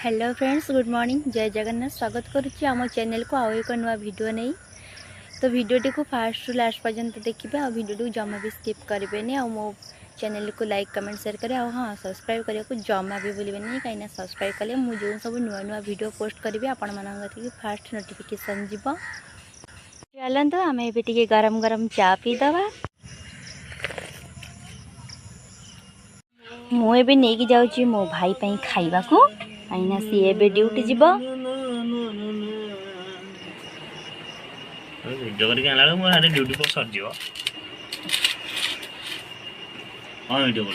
Hello friends, good morning, जय जगन्नाथ। स्वागत करुच्ची आम चैनल को आउ एक नुआ वीडियो नहीं। तो वीडियोटी को फास्ट रु लास्ट पर्यंत देखिए और वीडियो को जमा भी स्किप करेंगे। आ मो चैनल को लाइक कमेंट शेयर करें। हाँ, सब्सक्राइब करने को जमा भी भूलें कहीं सब्सक्राइब कले मुझे जो सब नुआ नुआ वीडियो पोस्ट करी आपण मानी फास्ट नोटिफिकेशन जीव। चलते आम ए गरम गरम चा पीदबा। मुझे नहीं जाऊँ मो भाई खाइबा को कहीं सी ए ड्यूटी जीव। वीडियो करके आला मो हारे ड्यूटी पर सर जीव। हां वीडियो कर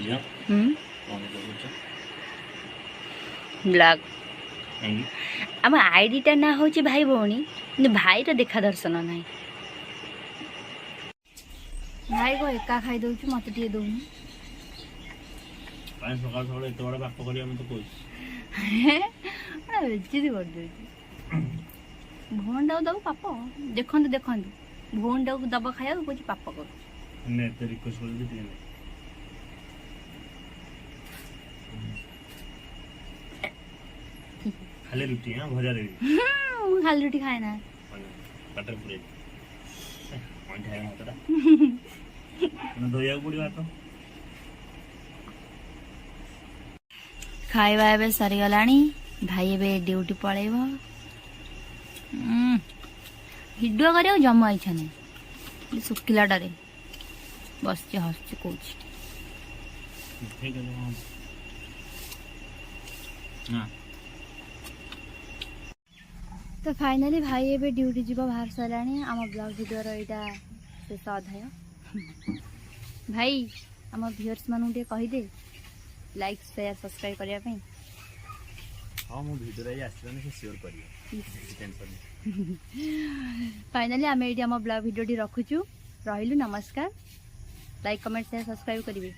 या ब्लॉग आम आईडीटा ना हूँ भाई भौणी, भाई रो देखा दर्शन ना। भाई को एका खाई दौ मत टे दौनी सकाल सकाल एत बड़ा बाप कर बेचती कर भौन टाक दब पाप देखु देखु भौन टाक दब खाया कह पाप कर खाली रुटी भजा देवी खाली रुटी खाए ना खाଇବା ଏବେ ସରିଗଲାଣି। ଭାଇ ଏବେ ଡ୍ୟୁଟି ପଳେଇବ। ଭିଡ଼ିଓ କରିବାକୁ ଜମା ଇଚ୍ଛା ନାହିଁ। ଶୁଖିଲାଟାରେ ବସିଛି ହସୁଛି କହୁଛି। ତ फाइनाली भाई ଏବେ ଡ୍ୟୁଟି ଯିବ ବାହାର ସାରିଲାଣି। ଆମ ବ୍ଲଗ ଭିଡ଼ିଓର ଏଇଟା ଶେଷ ଅଧ୍ୟାୟ। ଭାଇ ଆମ ଭିଉଅର୍ସ ମାନଙ୍କୁ ଟିକେ କହିଦେ लाइक शेयर सब्सक्राइब करने पे। हाँ मो वीडियो रे आसलानी से शेयर करियो टेंशन। फाइनली आम ये आम ब्लॉग वीडियो रखुचु। रहिलु, नमस्कार। लाइक कमेंट शेयर सब्सक्राइब करिवे।